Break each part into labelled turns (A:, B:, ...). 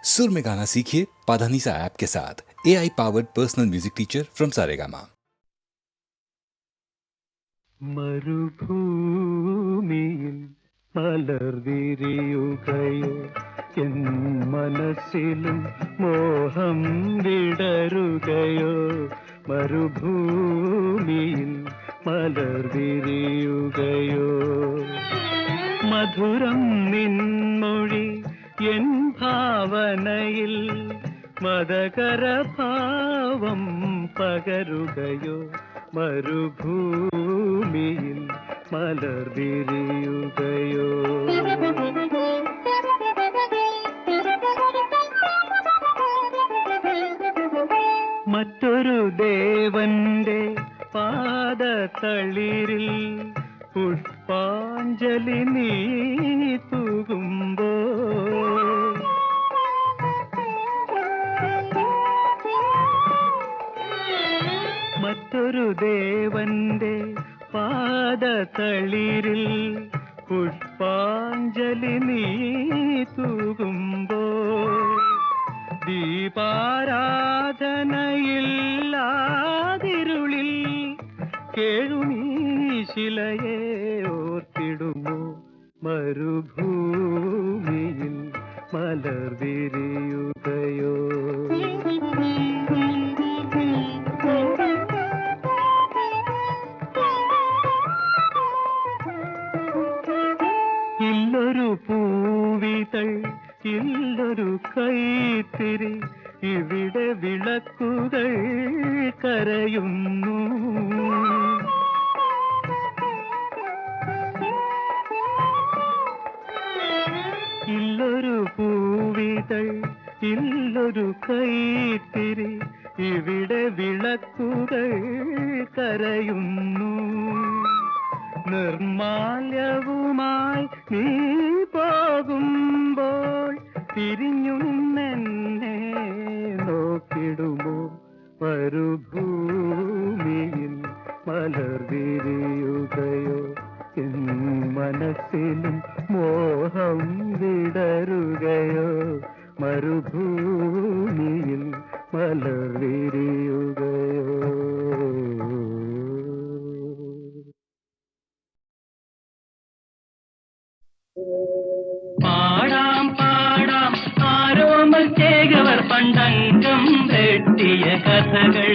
A: सुर में गाना सीखिए पाधानीसा ऐप के साथ। AI powered personal music teacher from Saregama.
B: മരുഭൂമിയിൽ മലർ വിരിയുകയോ എൻ മനസ്സിലും മോഹം വിടരുകയോ മരുഭൂമിയിൽ മലർ വിരിയുകയോ മധുരം നിൻമൊഴി എൻ ഭാവനയിൽ മദകരഭാവം പകരുകയോ മരുഭൂമിയിൽ മലർ വിരിയുകയോ മറ്റൊരു ദേവന്റെ പാദതളിരിൽ പുഷ്പാഞ്ജലി നീ തൂകുമ്പോ മറ്റൊരു ദേവന്റെ പാദതളിരിൽ പുഷ്പാഞ്ജലി നീ തൂകുമ്പോ ദീപാരാധനയില്ലാതിരുളിൽ കേഴുമീ ശിലയെ ഓർത്തിടുമോ മരുഭൂമിയിൽ മലർ വിരിയുകയോ ഇല്ലൊരു പൂവിതൾ ഇല്ലൊരു കൈത്തിരി ഇവിടെ വിളക്കുകൾ കരയുന്നു ഇല്ലൊരു പൂവിതൾ ഇല്ലൊരു കൈത്തിരി ഇവിടെ വിളക്കുകൾ കരയുന്നു നിർമാല്യവുമായി നീ പോകുമ്പോൾ തിരിഞ്ഞു നിന്നെന്നെ നോക്കിടുമോ മരുഭൂമിയിൽ മലർ വിരിയുകയോ എൻ മനസ്സിലും മോഹം വിടരുകയോ മരുഭൂമിയിൽ മലർ വിരിയുകയോ
C: പാടാം പാടാം ആരോമൽ ചേകവർ പണ്ടങ്കം വെട്ടിയ കഥകൾ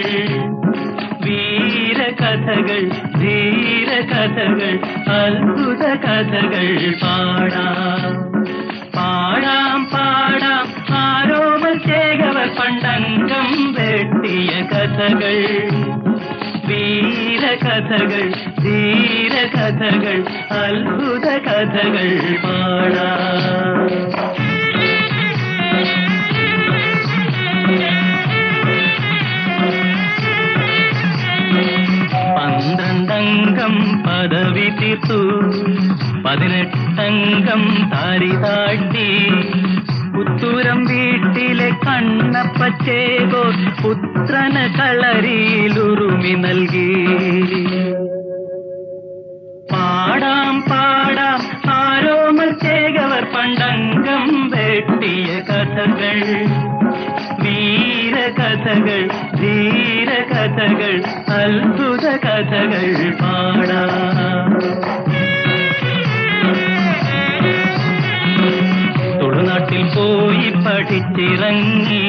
C: വീരകഥകൾ ധീരകഥകൾ അത്ഭുത കഥകൾ പാടാം പാടാം പാടാം ആരോമൽ ചേകവർ പണ്ടങ്കം വെട്ടിയ കഥകൾ വീരകഥകൾ ധീരകഥകൾ അത്ഭുത കഥകൾ പാടാം പന്ത്രണ്ടംഗം പദവി തീർത്തു 18 താരി താട്ടി പുത്തൂരം വീട്ടിലെ കണ്ണപ്പച്ചേകോ പുത്രന് കളരിയിലുറുമി നൽകി പാടാം പാടാം ആരോമൽ ചേകവർ പണ്ടംഗം വെട്ടിയ കഥകൾ വീരകഥകൾ ധീരകഥകൾ അത്ഭുത കഥകൾ പാടാം തുളുനാട്ടിൽ പോയി പഠിച്ചിറങ്ങി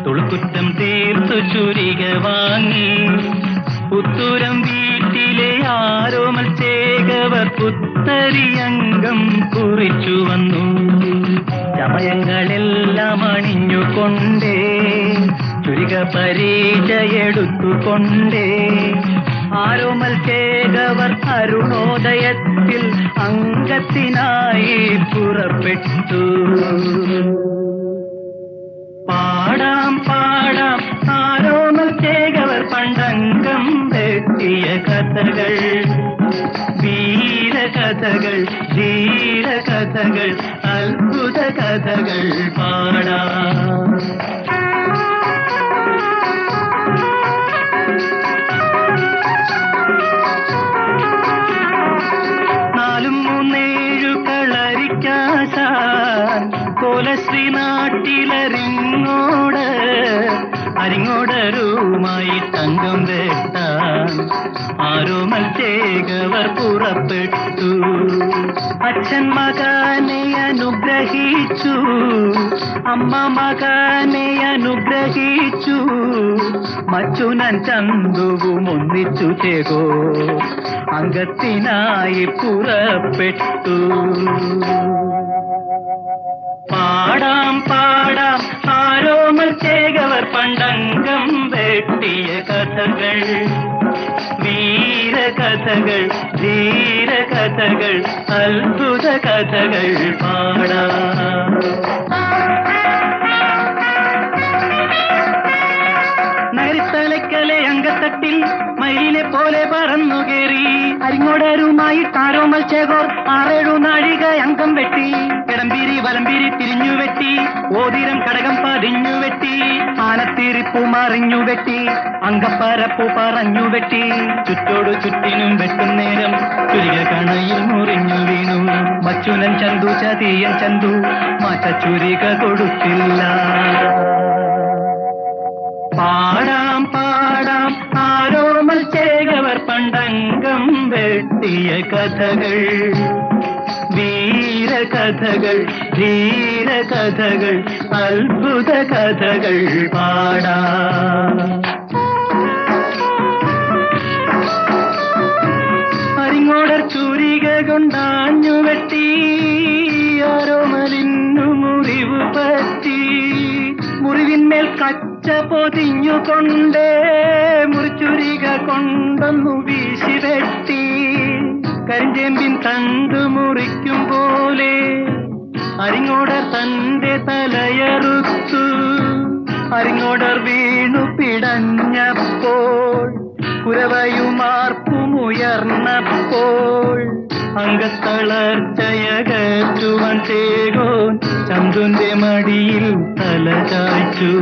C: തുളുക്കുറ്റം തീർത്തു ചുരിക വാങ്ങി പുത്തൂരം വീട്ടിലെ ആരോമൽ ചേകവർ പുത്തരിയംഗം കുറിച്ചു വന്നു ചമയങ്ങളെല്ലാം അണിഞ്ഞുകൊണ്ടേ ചുരിക പരിചയെടുത്തുകൊണ്ടേ ആരോമൽ ചേകവർ അരുണോദയത്തിൽ അംഗത്തിനായി പുറപ്പെട്ടു പാടാം പാടാം ആരോമൽ ചേകവർ പണ്ടംഗം വെട്ടിയ കഥകൾ വീരകഥകൾ ധീരകഥകൾ അത്ഭുത കഥകൾ പാടാം കോലശ്രീനാട് നാട്ടിലരിങ്ങോട് അരിങ്ങോടരുമായി തങ്കം വെട്ടാൻ ആരോമൽ ചേകവർ പുറപ്പെട്ടു. അച്ഛൻ മകനെ അനുഗ്രഹിച്ചു, അമ്മ മകനെ അനുഗ്രഹിച്ചു, മച്ചുനൻ ചന്തുവും ഒന്നിച്ചു ചേകോ അംഗത്തിനായി പുറപ്പെട്ടു. പാടാം പാടാം ആരോമൽ ചേകവർ പണ്ടംഗം വെട്ടിയ കഥകൾ, വീരകഥകൾ, ധീരകഥകൾ, അത്ഭുത കഥകൾ പാടാം. നരിത്തലക്കലെ അങ്കത്തട്ടിൽ മയിലെ പോലെ പറന്നു കയറി അരിങ്ങോടരുമായി ആരോമൽ ചേകോർ 6-7 നാഴിക അംഗം വെട്ടി. കിടമ്പീരി വലമ്പീരി തിരിഞ്ഞു വെട്ടി, ഓതിരം കടകം പതിഞ്ഞു വെട്ടി, ആനത്തിരിപ്പു മറിഞ്ഞു വെട്ടി, അങ്കപ്പരപ്പു പറഞ്ഞു വെട്ടി. ചുറ്റോടു ചുറ്റിനും വെട്ടും നേരം ചുരിക കണയിൽ മുറിഞ്ഞു വീണു. മച്ചുനൻ ചന്തു ചതിയൻ ചന്തു മാറ്റ ചുരിക കൊടുത്തില്ല. പാടാം പാടാം ആരോമൽ ചേകവർ പണ്ടംഗം വെട്ടിയ കഥകൾ, വീരകഥകൾ, ധീരകഥകൾ, അത്ഭുത കഥകൾ പാടാം. അരിങ്ങോടർ ചൂരിക കൊണ്ടാഞ്ഞു വെട്ടി, ആരോമലിന്നു മുറിവ് പറ്റി. മുറിവിന്മേൽ കച്ച പൊതിഞ്ഞുകൊണ്ട് മുറിച്ചുരിക കൊണ്ടൊന്നു വീശി വെട്ടി. കരിഞ്ചേമ്പിൻ തണ്ട് മുറിക്കും പോലെ അരിങ്ങോടർ തന്റെ തലയറുത്തു. അരിങ്ങോടർ വീണു പിടഞ്ഞപ്പോൾ കുരവയുമാർപ്പുമുയർന്നപ്പോൾ അംഗത്തളർച്ചയകറ്റുവാൻ ചേകോൻ ചന്തുന്റെ മടിയിൽ തല ചായ്ച്ചു.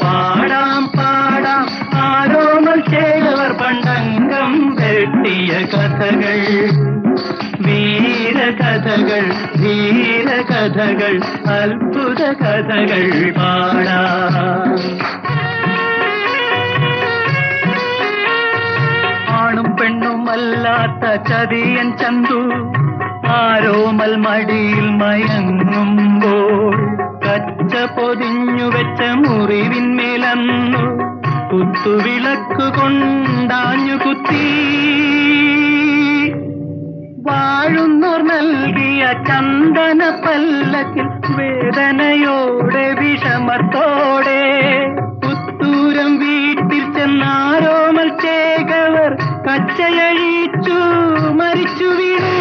C: പാടാം പാടാം ആരോമൽ ചേകവർ പണ്ടംഗം വെട്ടിയ കഥകൾ, വീരകഥകൾ, ധീരകഥകൾ, അത്ഭുത കഥകൾ പാടാം. ആണും പെണ്ണുമല്ലാത്ത ചതിയൻ ചന്തു ആരോമൽ മടിയിൽ മയങ്ങുമ്പോൾ കച്ച പൊതിഞ്ഞു വെച്ച മുറിവിന്മേലന്നു കുത്തുവിളക്കു കൊണ്ടാഞ്ഞു കുത്തി. വാഴുന്നോർ നൽകിയ ചന്ദന പല്ലക്കിൽ വേദനയോടെ വിഷമത്തോടെ പുത്തൂരം വീട്ടിൽ ചെന്നാരോമൽ ചേകവർ കച്ചയഴിച്ചു മരിച്ചു വീണു.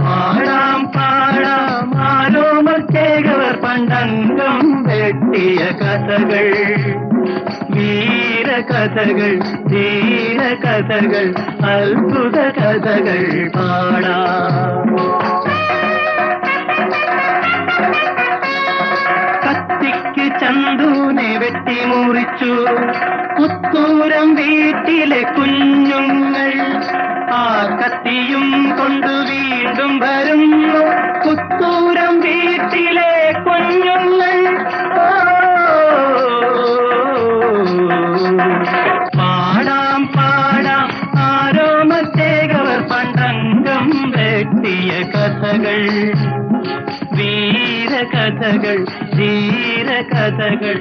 C: പാടാം പാടാം ആരോമൽ ചേകവർ പണ്ടംഗം വെട്ടിയ കഥകൾ, വീരകഥകൾ, ധീരകഥകൾ, അത്ഭുത കഥകൾ പാടാം. കത്തിക്ക് ചന്തുനെ വെട്ടി മുറിച്ചു പുത്തൂരം വീട്ടിലെ കുഞ്ഞുങ്ങൾ. ആ കത്തിയും കൊണ്ടു വീണ്ടും വരുന്നു പുത്തൂരം വീട്ടിലെ കുഞ്ഞുങ്ങൾ. പാടാം പാടാം ആരോമൽ ചേകവർ പണ്ടംഗം വെട്ടിയ കഥകൾ, വീരകഥകൾ, ധീരകഥകൾ,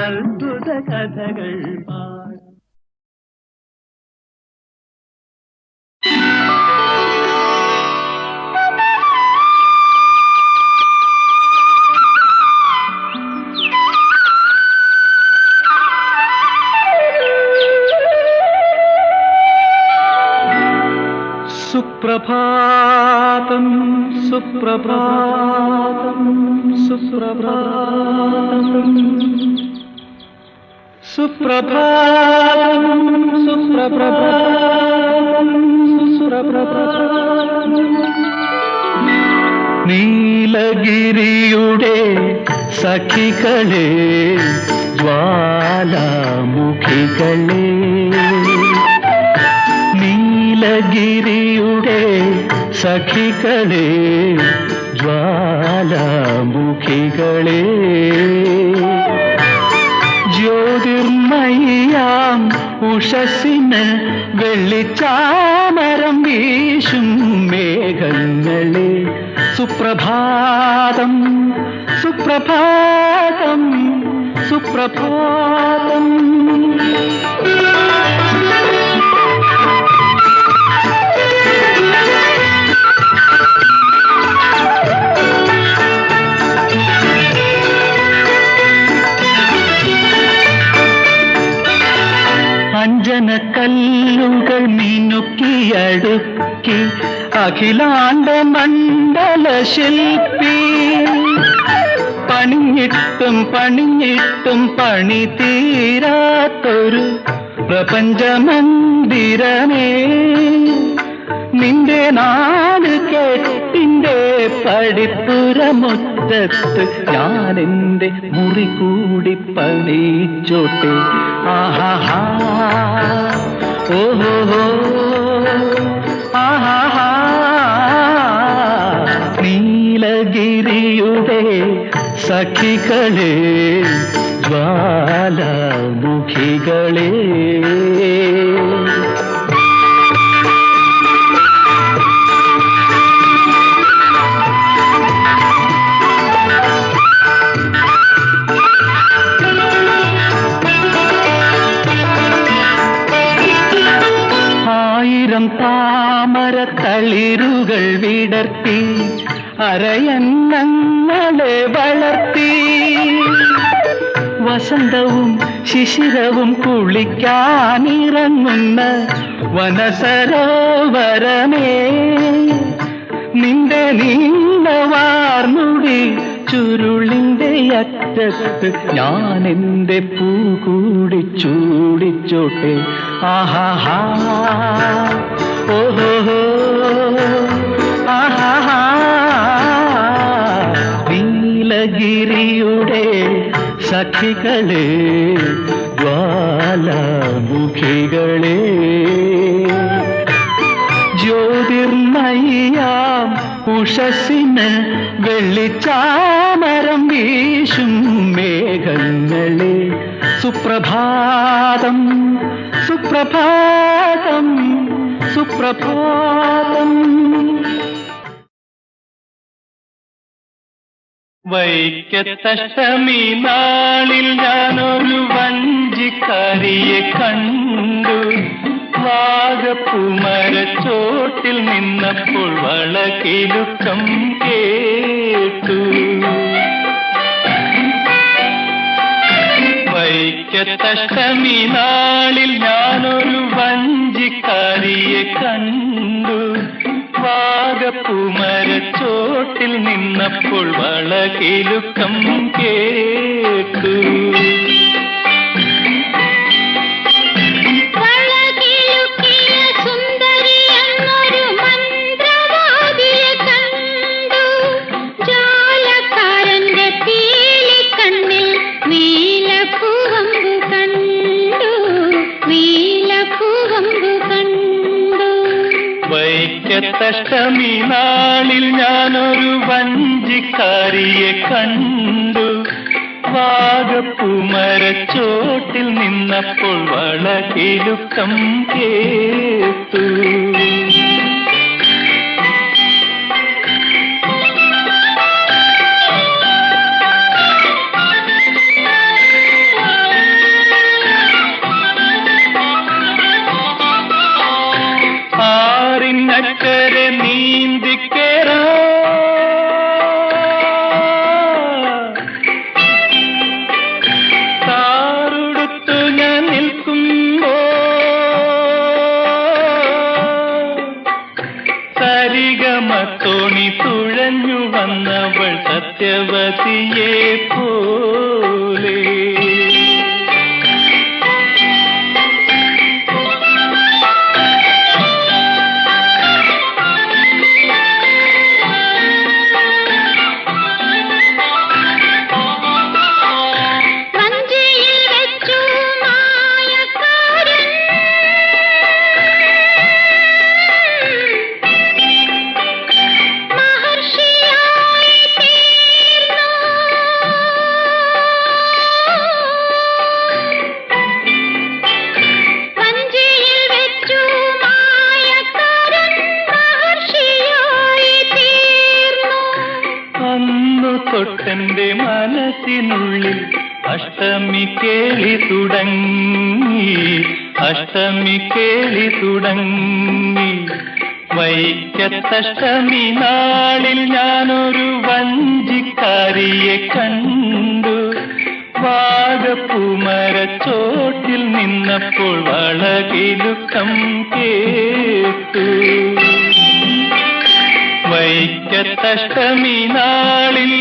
C: അത്ഭുത കഥകൾ പാടാം. സുപ്രഭാതം സുപ്രഭാതം സുപ്രഭാതം സുപ്രഭാതം സുപ്രഭാതം സുപ്രഭാതം. നീലഗിരിയുടെ സഖികളെ
B: ജ്വാലാമുഖികളെ നീലഗിരിയുടെ സഖികളെ ജ്വാലാമുഖികളെ ജ്യോതിർമയാം ഉഷസ്സിന് വെള്ളിച്ചാമരം വീശും മേഘങ്ങളെ സുപ്രഭാതം സുപ്രഭാതം സുപ്രഭാതം. അഞ്ജനക്കല്ലുകൾ മിനുക്കിയടുക്കി അഖിലാണ്ട മണ്ഡല ശില്പി പണിഞ്ഞിട്ടും പണിഞ്ഞിട്ടും പണി തീരാത്തൊരു പ്രപഞ്ചമന്ദിരമേ നിന്റെ നാട് കേട്ടിന്റെ പടിപ്പുറമുറ്റത്ത് ഞാൻ എൻ്റെ മുറി കൂടി പണിച്ചോട്ടെ. ആഹാ ഓഹോ ആഹാ നീലഗിരിയുടെ സഖികളെ ജ്വാലാമുഖികളെ താമരത്തളിരുകൾ വിടർത്തി അരയന്നങ്ങളെ വളർത്തി വസന്തവും ശിശിരവും കുളിക്കാനിറങ്ങുന്ന വനസരോവരമേ നിന്റെ നീണ്ടവാർമുടി ചുരുളിന്റെ അറ്റത്ത് ഞാൻ എൻ്റെ പൂ കൂടി ചൂടിച്ചോട്ടെ. ആഹാ ഓഹോ ആഹാ നീലഗിരിയുടെ സഖികളെ ജ്വാലാമുഖികളെ ജ്യോതിർമയാം ഉഷസ്സിന് വെള്ളിച്ചാമരം വീശും മേഘങ്ങളെ സുപ്രഭാതം സുപ്രഭാതം സുപ്രഭാതം. വൈക്കത്തഷ്ടമി നാളിൽ ഞാനൊരു വഞ്ചിക്കാരിയെ കണ്ടു. വാഗപ്പൂമരച്ചോട്ടിൽ നിന്നപ്പോൾ വളകിലുക്കം കേട്ടു. വൈക്കത്തഷ്ടമി നാളിൽ ഞാനൊരു വഞ്ചിക്കാരിയെ കണ്ടു. വാഗപ്പൂമരച്ചോട്ടിൽ നിന്നപ്പോൾ വളകിലുക്കം കേട്ടു. വൈക്കത്തഷ്ടമി നാളിൽ ഞാനൊരു വഞ്ചിക്കാരിയെ കണ്ടു. വാഗപ്പൂമരച്ചോട്ടിൽ നിന്നപ്പോൾ വളകിലുക്കം കേട്ടു. ആറിനക്കരെ നീന്തിക്കേറാ താറുടുത്തു ഞാൻ നിൽക്കുമ്പോ സരിഗമ തോണി തുഴഞ്ഞു വന്നവൾ സത്യവതിയെ പോലെ.
D: വഞ്ചിയിൽ
B: തന്റെ മനസ്സിനുള്ളിൽ അഷ്ടമി കേളി തുടങ്ങി, അഷ്ടമി കേളി തുടങ്ങി. വൈക്കത്തഷ്ടമി നാളിൽ ഞാനൊരു വഞ്ചിക്കാരിയെ കണ്ടു. വാഗപ്പൂമരച്ചോട്ടിൽ നിന്നപ്പോൾ വളകിലുക്കം കേട്ടു. വൈക്കത്തഷ്ടമി നാളിൽ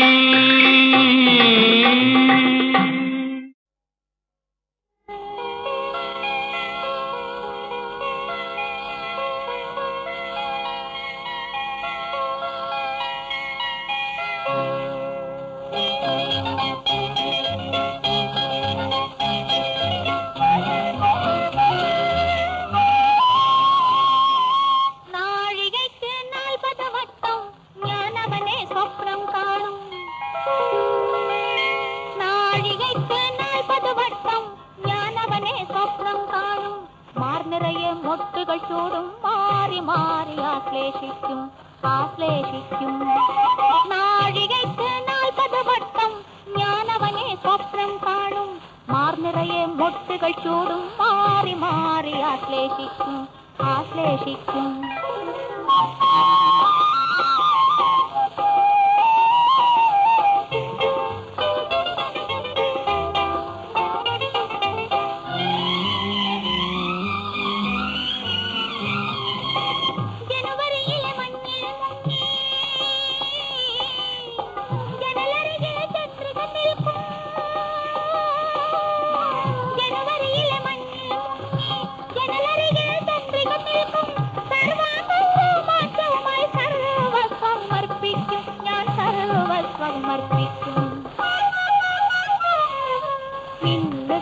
D: ചൂടും മാറി മാറി ആശ്ലേഷിക്കും ആശ്ലേഷിക്കും. നാഴികയ്ക്ക് 40 വട്ടം ഞാനവനെ സ്വപ്നം കാണും. മാർനിറയെ മൊട്ടുകൾ ചൂടും മാറി മാറി ആശ്ലേഷിക്കും ആശ്ലേഷിക്കും.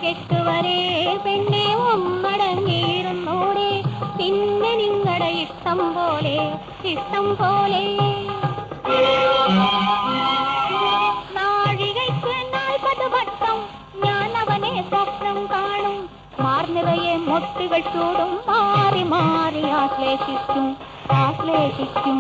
D: കെട്ടുവരെ പെണ്ണെ ഒന്നടങ്ങിയിരുന്നോടെ, പിന്നെ നിങ്ങളുടെ ഇഷ്ടം പോലെ ഇഷ്ടം പോലെ. നാഴികയ്ക്ക് 40 വട്ടം ഞാൻ അവനെ സ്വപ്നം കാണും. മാർനിറയെ മൊട്ടുകൾ ചൂടും മാറി മാറി ആശ്ലേഷിക്കും ആശ്ലേഷിക്കും.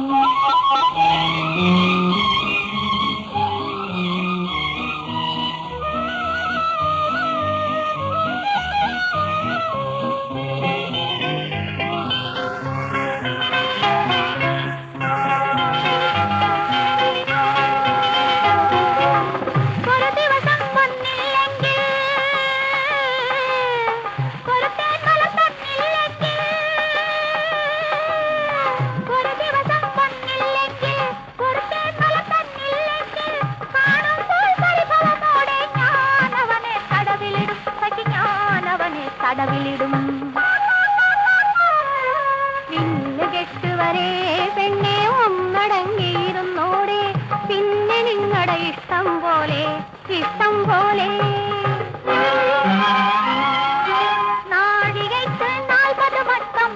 D: നിന്നു കെട്ടുവരെ പെണ്ണെ ഒന്നടങ്ങിയിരുന്നോടെ, പിന്നെ നിങ്ങളുടെ ഇഷ്ടം പോലെ ഇഷ്ടം പോലെ. നാഴികയ്ക്ക് 40 വട്ടം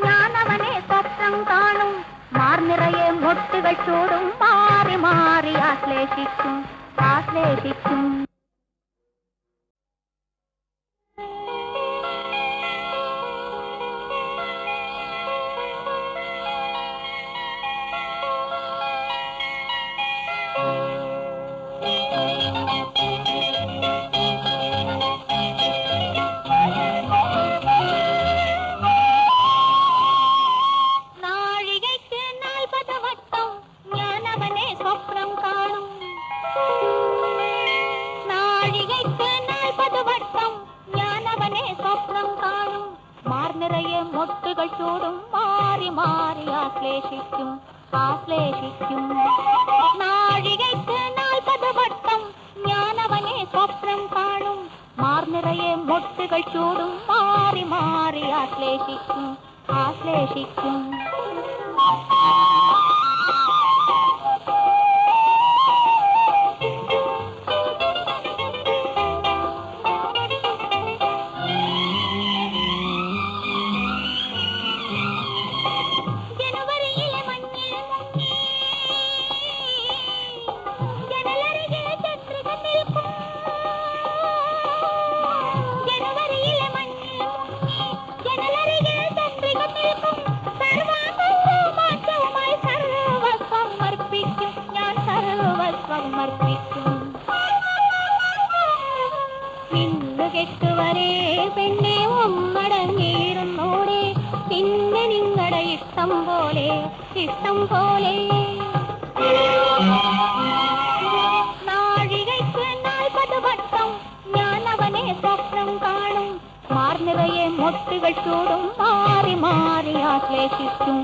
D: ഞാൻ അവനെ സ്വപ്നം കാണും. മാർനിറയെ മൊട്ടുകൾ ചൂടും മാറി മാറി ആശ്ലേഷിക്കും ആശ്ലേഷിക്കും. നാഴികയ്ക്ക് 40 വട്ടം ഞാൻ അവനെ സ്വപ്നം കാണും. നാഴികയ്ക്ക് 40 വട്ടം ഞാൻ അവനെ സ്വപ്നം കാണും. മാർനിറയെ മൊട്ടുകൾ ചൂടും മാറി മാറി ആശ്ലേഷിക്കും ആശ്ലേഷിക്കും. നാഴികയ്ക്ക് 40 വട്ടം ഞാൻ അവനെ സ്വപ്നം കാണും. മാർനിറയെ മൊട്ടുകൾ ചൂടും മാറി മാറി ആശ്ലേഷിക്കും ആശ്ലേഷിക്കും. സർവാംഗവും മാറ്റവുമായി കെട്ടുവരെ പെണ്ണെ ഒന്നടങ്ങിയിരുന്നോടെ പിന്നെ നിങ്ങളുടെ ഇഷ്ടം പോലെ നാഴികയ്ക്ക് 40 വട്ടം ഞാൻ അവനെ സ്വപ്നം കാണും മാർനിറയെ മൊട്ടുകൾ ചൂടും മാറി മാറി ആശ്ലേഷിക്കും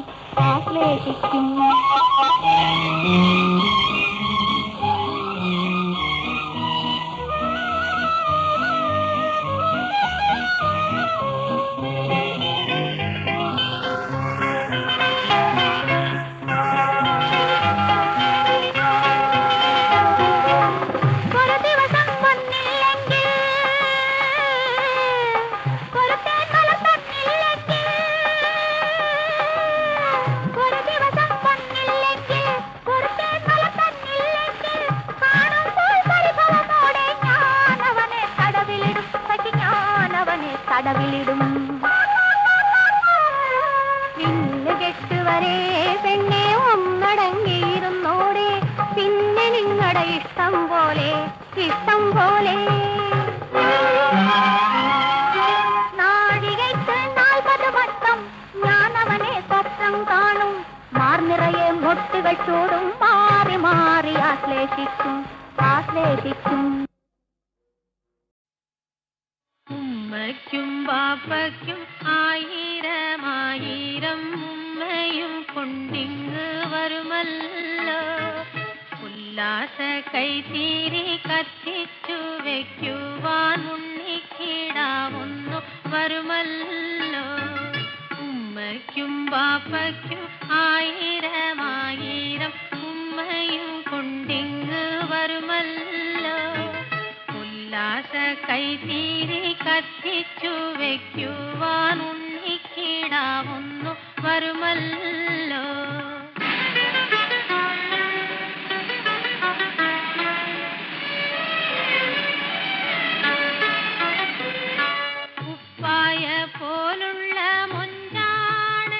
D: തടവിലിടും വില്ല് കെട്ടുവരെ പെണ്ണെ ഒന്നടങ്ങിയിരുന്നോടെ പിന്നെ നിങ്ങളുടെ ഇഷ്ടം പോലെ നാഴികയ്ക്ക് 40 വട്ടം ഞാൻ അവനെ സ്വപ്നം കാണും മാർനിറയെ മൊട്ടുകൾ ചൂടും മാറി മാറി ആശ്ലേഷിക്കും
E: ഉമ്മയ്ക്കും ബാപ്പയ്ക്കും 1000 ഉമ്മയും കൊണ്ടിങ്ങ് വരുമല്ലോ ഉല്ലാസ കൈത്തീരി കത്തിച്ചു വയ്ക്കുവാൻ ഉണ്ണിക്കിടാവുന്നു വരുമല്ലോ ഉമ്മയ്ക്കും ബാപ്പയ്ക്കും 1000 ഉമ്മയും കൊണ്ടിങ്ങ് വരുമല്ലോ ഉല്ലാസ കൈത്തീരി കത്തിച്ചു വയ്ക്കുവാൻ ഉണ്ണിക്കിടാവുന്നു വരുമല്ലോ ഉപ്പായ പോലുള്ള മുഞ്ചാണ്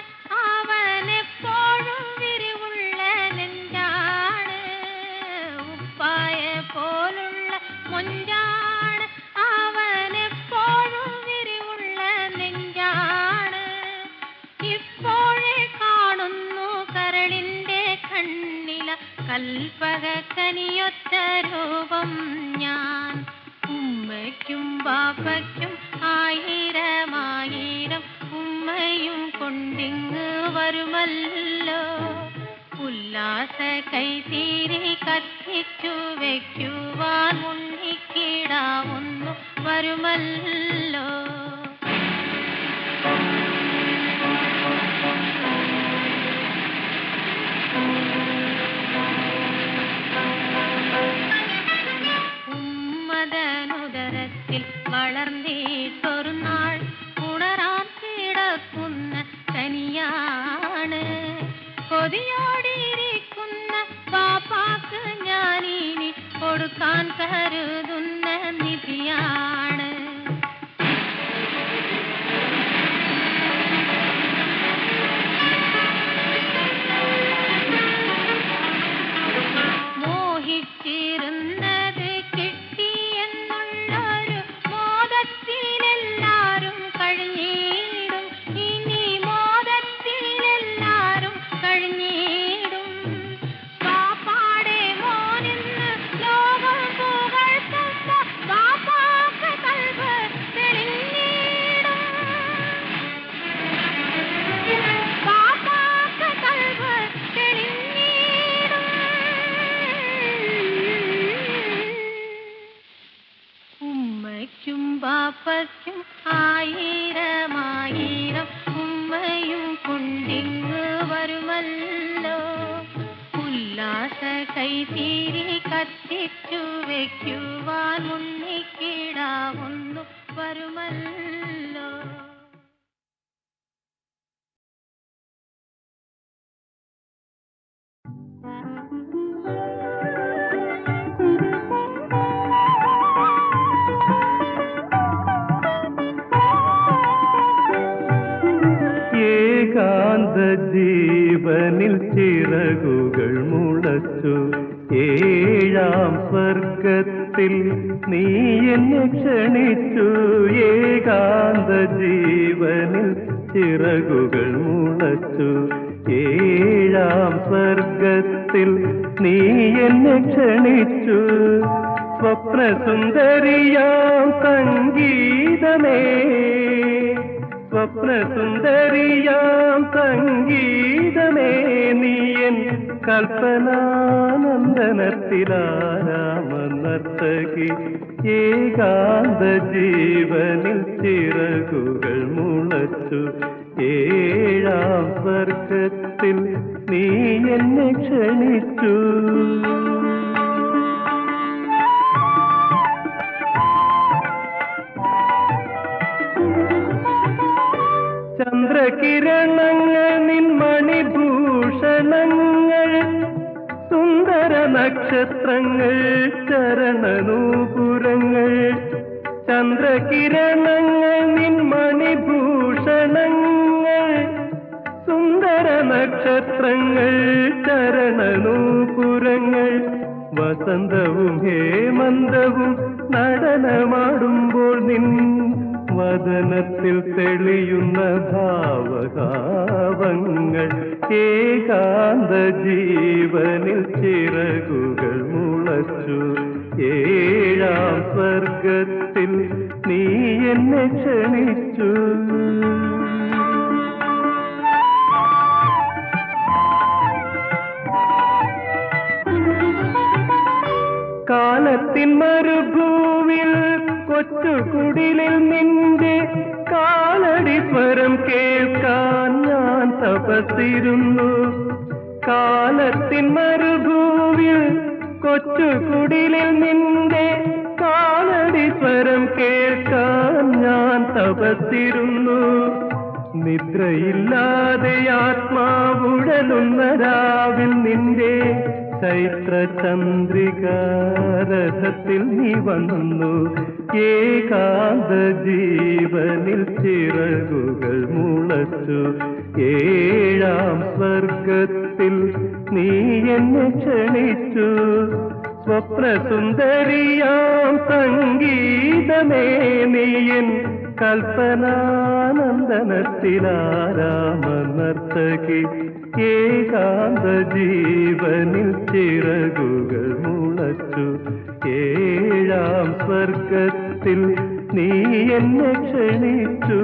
E: അവനെപ്പോഴും വിരിവുള്ള നെഞ്ചാണ് ഉപ്പായ പോലുള്ള മുഞ്ചാണ് അവനെപ്പോഴും വിരിവുള്ള നെഞ്ചാണ് ഇപ്പോഴേ കാണുന്നു കരളിന്റെ കണ്ണില കൽപ്പകക്കനിയൊത്ത രൂപം ഞാൻ ഉമ്മയ്ക്കും ബാപ്പയ്ക്കും 1000 ഉമ്മയും കൊണ്ടിങ്ങ് വരുമല്ലോ ഉല്ലാസ കൈത്തീരി കത്തിച്ചു വയ്ക്കുവാൻ ഉണ്ണിക്കിടാവുന്നു വരുമല്ലോ ഉമ്മദനുദരത്തിൽ വളർന്നിട്ടൊരു നാൾ ഉണരാൻ കിടക്കുന്ന കനിയാണ് കൊതിയോടിയിരിക്കുന്ന പാപ്പാക്ക് ഞാനിനി കൊടുക്കാൻ കരുതുന്ന നിധിയാണ് മോഹിച്ചിരുന്നത് കിട്ടിയെന്നുള്ളൊരു മോദത്തിലെല്ലാരും കഴിഞ്ഞിടും ഇനി മോദത്തിലെല്ലാരും കഴിഞ്ഞിടും പാപ്പാടെ മോനെന്ന് ലോകം പുകഴ്ത്തുമ്പോ പാപ്പാക്ക് കൽബ് തെളിഞ്ഞിടും പാപ്പാക്ക് കൽബ് തെളിഞ്ഞിടും ഉമ്മയ്ക്കും ബാപ്പയ്ക്കും 1000 ഉമ്മയും കൊണ്ടിങ്ങ് വരുമല്ലോ ഉല്ലാസ കൈത്തീരി കത്തിച്ചു വയ്ക്കുവാൻ ഉണ്ണിക്കിടാവുന്നു വരുമല്ലോ
B: ഏകാന്ത ജീവനിൽ ചിറകുകൾ മുളച്ചു 7ാം സ്വർഗത്തിൽ സ്വർഗത്തിൽ നീ എന്നെ ക്ഷണിച്ചു ഏകാന്ത ജീവനിൽ ചിറകുകൾ മുളച്ചു ഏഴാം സ്വർഗത്തിൽ നീ എന്നെ ക്ഷണിച്ചു സ്വപ്നസുന്ദരിയാം സംഗീതമേ സ്വപ്നസുന്ദരിയാം സംഗീതമേ നീയൻ കൽപ്പനാനന്ദനത്തിലാരാമനർത്തകി ഏകാന്ത ജീവനിൽ ചിറകുകൾ മുളച്ചു ഏഴാം സ്വർഗത്തിൽ നീ എന്നെ ക്ഷണിച്ചു ചന്ദ്രകിരണങ്ങൾ നിൻ മണിഭൂഷണങ്ങൾ സുന്ദര നക്ഷത്രങ്ങൾ ചരണനൂപുരങ്ങൾ ചന്ദ്രകിരണങ്ങൾ നിൻ മണിഭൂഷണങ്ങൾ സുന്ദര നക്ഷത്രങ്ങൾ ചരണനൂപുരങ്ങൾ വസന്തവും ഹേമന്തവും നടനമാടുമ്പോൾ നിൻ വദനത്തിൽ തെളിയുന്ന ഭാവഭാവങ്ങൾ ഏകാന്ത ജീവനിൽ ചിറകുകൾ മുളച്ചു ഏഴാം സ്വർഗത്തിൽ നീ എന്നെ ക്ഷണിച്ചു കാലത്തിൻ മരുഭൂവിൽ കൊച്ചുകുടിലിൽ നിന്റെ കാലടി സ്വരം കേൾക്കാൻ ഞാൻ തപസ്സിരുന്നു കാലത്തിൻ മരുഭൂവിൽ കൊച്ചുകുടിലിൽ നിന്റെ കാലടി സ്വരം കേൾക്കാൻ ഞാൻ തപസ്സിരുന്നു നിദ്രയില്ലാതെ ആത്മാവുഴലുന്ന രാവിൽ നിന്റെ ചൈത്രചന്ദ്രികാരഥത്തിൽ നീ വന്നു ഏകാന്ത ജീവനിൽ ചിറകുകൾ മുളച്ചു ഏഴാം സ്വർഗത്തിൽ നീ എന്നെ ക്ഷണിച്ചു സ്വപ്നസുന്ദരിയാം സംഗീതമേ നീയൻ കൽപ്പനാനന്ദനത്തിലാരാമനർത്തകി ഏകാന്ത ജീവനിൽ ചിറകുകൾ മുളച്ചു ഏഴാം സ്വർഗത്തിൽ നീ എന്നെ ക്ഷണിച്ചു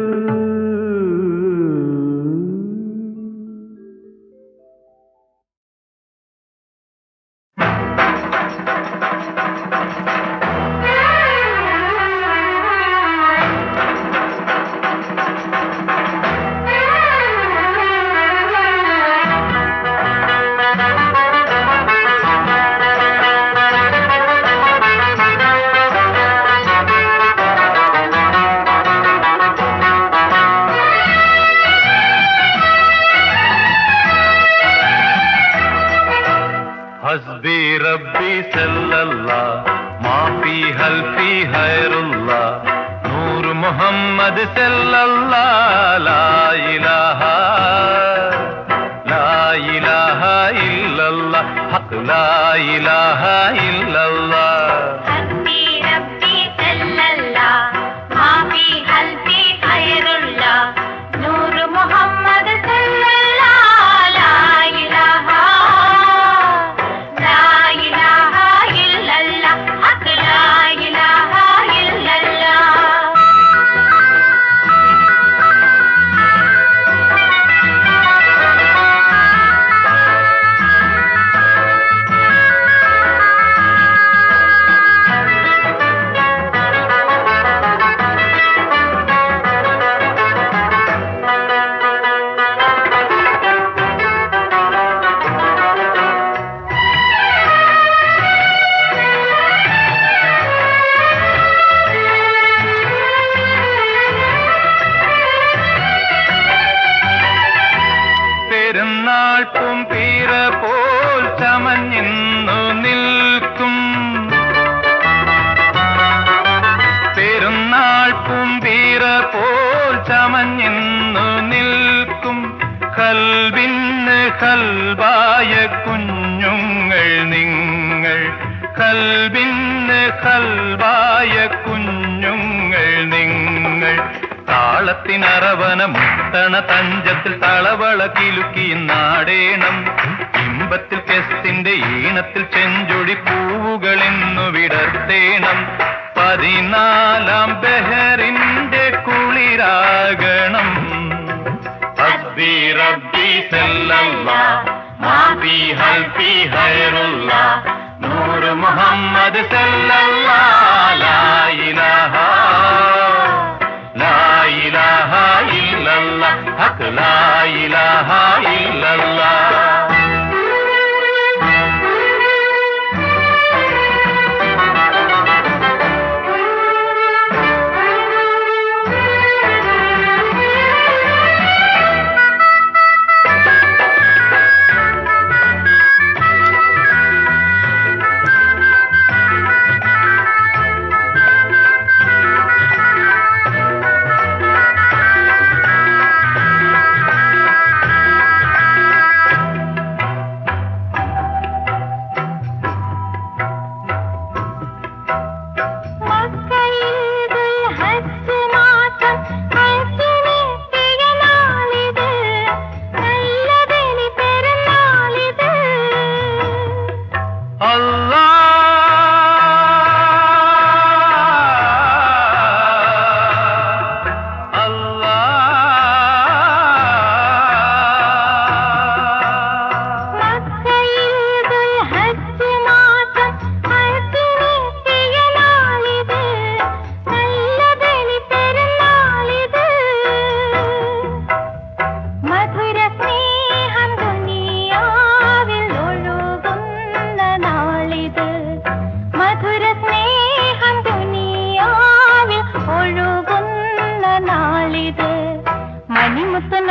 F: हस्बी रब्बी सल्लल्लाह माफी हल्फी खैरुल्लाह नूर मोहम्मद सल्लल्लाह ला इलाहा इल्लल्लाह हक ला इलाहा इल्लल्लाह
E: हस्बी रब्बी सल्लल्लाह माफी हल्फी खैरुल्लाह नूर मोहम्मद सल्लल्लाह ला इलाहा इल्लल्लाह हक ला इलाहा इल्लल्लाह
F: പെരുന്നാൾ പൂമ്പീര പോൽ ചമഞ്ഞിന്നു നിൽക്കും പെരുന്നാൾ പൂമ്പീര പോൽ ചമഞ്ഞിന്നു നിൽക്കും കൽബിന് കൽബായ കുഞ്ഞുങ്ങൾ നിങ്ങൾ കൽബിന് ഹൽവായ കുഞ്ഞുങ്ങൾ നിങ്ങൾ. താളത്തിനറവന മുത്തണ തഞ്ചത്തിൽ തളവള കിലുക്കി നാടേണം. ഇമ്പത്തിൽ കെസ്റ്റിന്റെ ഈണത്തിൽ ചെഞ്ചൊടി പൂവുകളെന്നു വിടർത്തേണം. 14 ബെഹറിന്റെ കുളിരാകണം. ഹസ്ബി റബ്ബി സല്ലല്ലാഹ് മാഫി ഹൽഫി ഖൈറുല്ലാഹ് നൂറ് മുഹമ്മദ് സല്ലല്ലാഹ് ലാ ഇലാഹ ഇല്ലല്ലാഹ് ഹഖ് ലാ ഇലാഹ ഇല്ലല്ലാഹ്.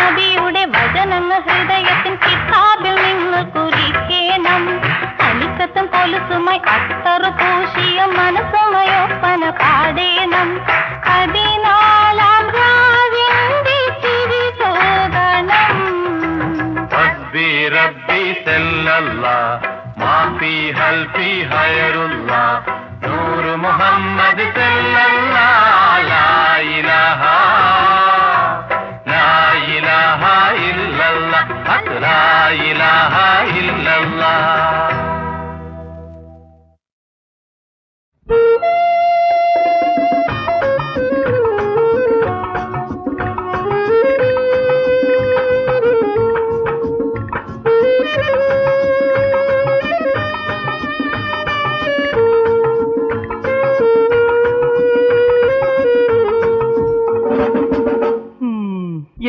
D: നബിയുടെ വചനങ്ങൾ ഹൃദയത്തിൻ കിതാബിൽ നിങ്ങൾ കുറിക്കണം. അലിക്കത്തും കൊലുസുമായി അത്തറു പൂശിയ മനസ്സുമയൊപ്പന പാടേണം. 14 രാവിന്റെ ചിരി തോകണം.
F: ഹസ്ബി റബ്ബി സല്ലല്ലാഹ് മാഫി ഹൽഫി ഖൈറുല്ലാഹ് നൂറ് മുഹമ്മദ് സല്ലല്ലാഹ് ലാ ഇലാഹ ഇല്ലല്ലാഹ് ഹഖ് ലാ ഇലാഹ ഇല്ലല്ലാഹ്.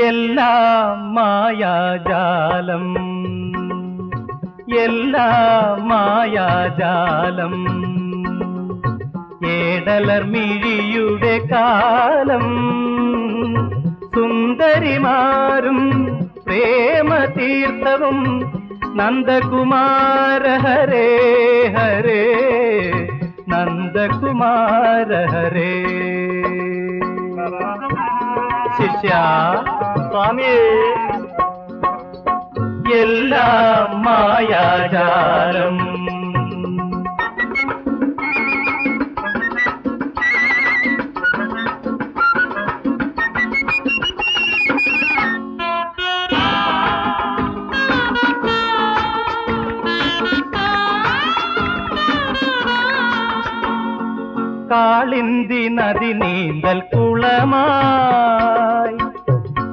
B: എല്ലാം മായാജാലം, എല്ലാം മായാജാലം, ഏടലർമിഴിയുടെ കാലം, സുന്ദരിമാരും പ്രേമതീർത്ഥവും നന്ദകുമാര ഹരേ ഹരേ നന്ദകുമാര ഹരേ. ശിഷ്യ സ്വാമിയേ, എല്ലാം മായാജാലം. കാളിന്തി നദി നീന്തൽ കുളമായി,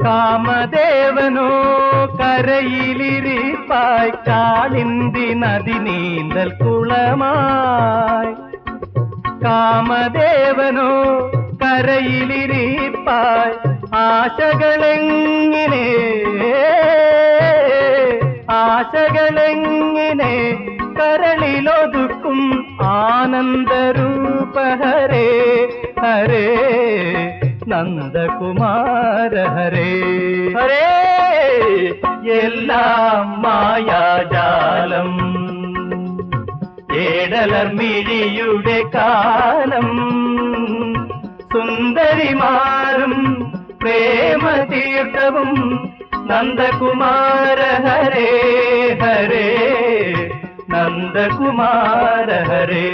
B: കാമദേവനോ കരയിലിരിപ്പായി. കാളിന്തി നദി നീന്തൽ കുളമായി, കാമദേവനോ കരയിലിരിപ്പായി. ആശകളെങ്ങിനെ ആശകളെങ്ങിനെ കരളിലൊതുക്കും ആനന്ദരൂപ ഹരേ ഹരേ നന്ദകുമാര ഹരേ ഹരേ. എല്ലാം മായാജാലം, ഏടലർമിഴിയുടെ കാലം, സുന്ദരിമാരും പ്രേമതീർത്ഥവും നന്ദകുമാര ഹരേ ഹരേ നന്ദകുമാര ഹരേ.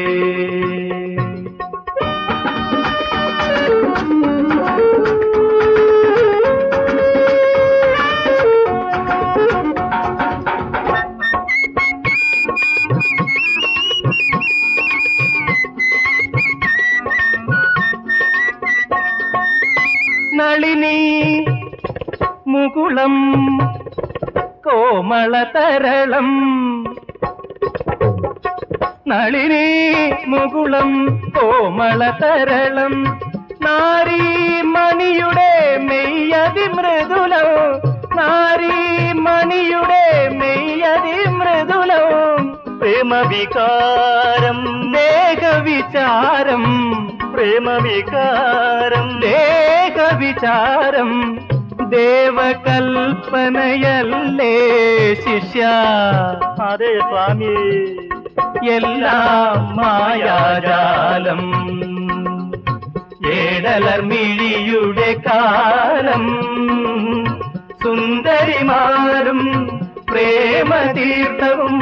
B: മുകുളം കോമളതരളം നളിനി മുകുളം കോമളതരളം നാരീമണിയുടെ മെയ്യതി മൃദുലം നാരീമണിയുടെ മെയ്യതി മൃദുലം പ്രേമവികാരം ദേഹവിചാരം പ്രേമവികാരം ദേഹവിചാരം ദേവകൽപ്പനയല്ലേ ശിഷ്യ അതെ സ്വാമി എല്ലാം മായാജാലം ഏടലർമിഴിയുടെ കാലം സുന്ദരിമാരും പ്രേമതീർത്ഥവും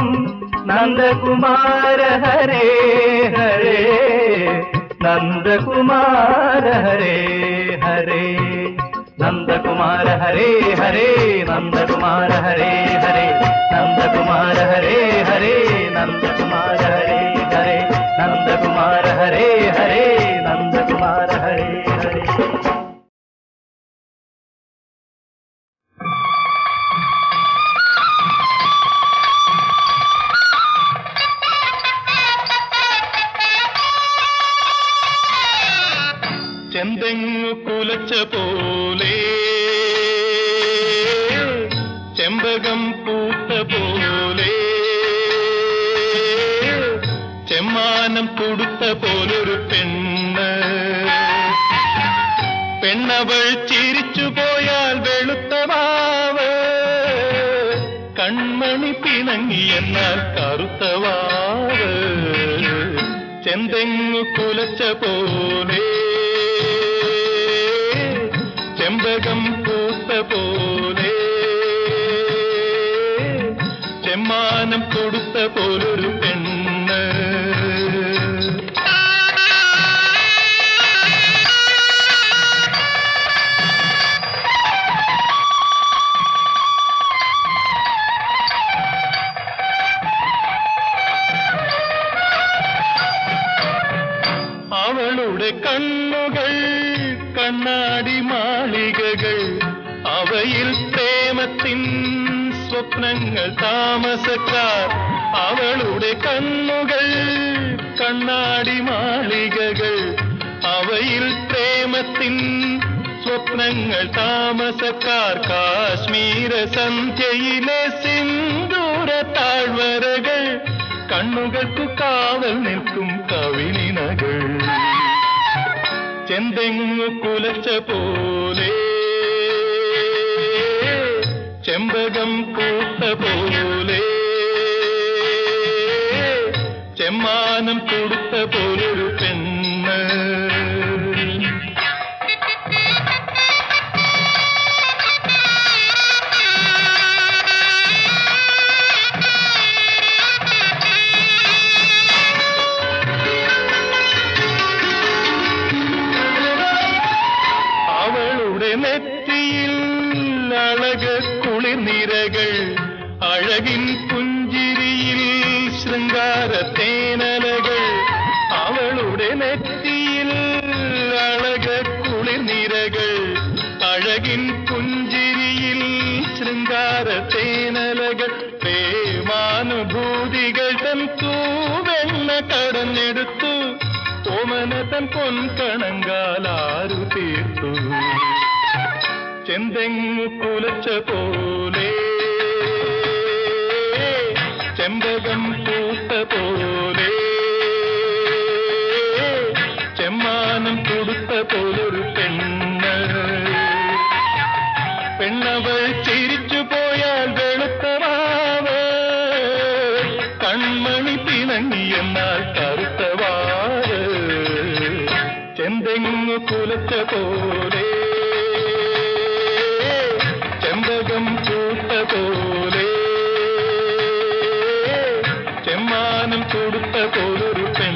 B: നന്ദകുമാര ഹരേ ഹരേ നന്ദകുമാര ഹരേ ഹരേ നന്ദകുമാര ഹരേ ഹരേ നന്ദകുമാര ഹരേ ഹരേ നന്ദകുമാര ഹരേ ഹരേ നന്ദകുമാര ഹരേ ഹരേ നന്ദകുമാര ഹരേ ഹരേ നന്ദകുമാര ഹരേ ഹരേ
F: ചെന്തെങ്ങു കുലച്ച പോലെ ചെമ്പകം പൂത്ത പോലെ ചെമ്മാനം തുടുത്ത പോലൊരു പെണ്ണ് പെണ്ണവൾ ചിരിച്ചു പോയാൽ വെളുത്ത മാവ് കൺമണി പിണങ്ങി എന്നാൽ കറുത്ത വാവ് ചെന്തെങ്ങു കുലച്ച പോലെ ചെമ്പകം പൂത്ത പോലെ ചെമ്മാനം കൊടുത്ത പോലൊരു പെണ്ണ് അവളുടെ കണ്ണുകൾ കണ്ണാടി മാളികകൾ അവയിൽ പ്രേമത്തിൻ സ്വപ്നങ്ങൾ താമസക്കാർ അവളുടെ കണ്ണുകൾ കണ്ണാടി മാളികകൾ അവയിൽ പ്രേമത്തിൻ സ്വപ്നങ്ങൾ താമസക്കാർ കാശ്മീര സന്ധ്യയിലെ സിന്ദൂര താഴ്വരകൾ കണ്ണുകൾക്കു കാവൽ നിൽക്കും കവിളിനകൾ ചെന്തെങ്ങു കുലച്ച പോലെ ചെമ്പകം പൂത്ത പോലെ ചെമ്മാനം തുടുത്ത പോലൊരു പെണ്ണ് നെറ്റിയിൽ അഴക കുളിർനിരകൾ അഴകിൻ പുഞ്ചിരിയിൽ ശൃംഗാര തേനലകൾ അവളുടെ നെറ്റിയിൽ അഴക കുളിർനിരകൾ അഴകിൻ പുഞ്ചിരിയിൽ ശൃംഗാര തേനലകൾ പ്രേമാനുഭൂതികൾ തൻ തൂവെണ്ണ കടഞ്ഞെടുത്തു ഓമനതൻ പൊൻകണങ്കാലാരു തീർത്തു ചെന്തെങ്ങു കുലച്ച പോലെ ചെമ്പകം പൂത്ത പോലെ ചെമ്മാനം തുടുത്ത പോലൊരു പെണ്ണ് പെണ്ണവൾ ചിരിച്ചു പോയാൽ വെളുത്ത വാവ് കൺമണി പിണങ്ങി എന്നാൽ കറുത്ത വാവ് ചെന്തെങ്ങു കുലച്ച പോലെ ചെമ്പകം പൂത്ത പോലെ ചെമ്മാനം കൊടുത്ത പോലൊരു പെണ്ണ്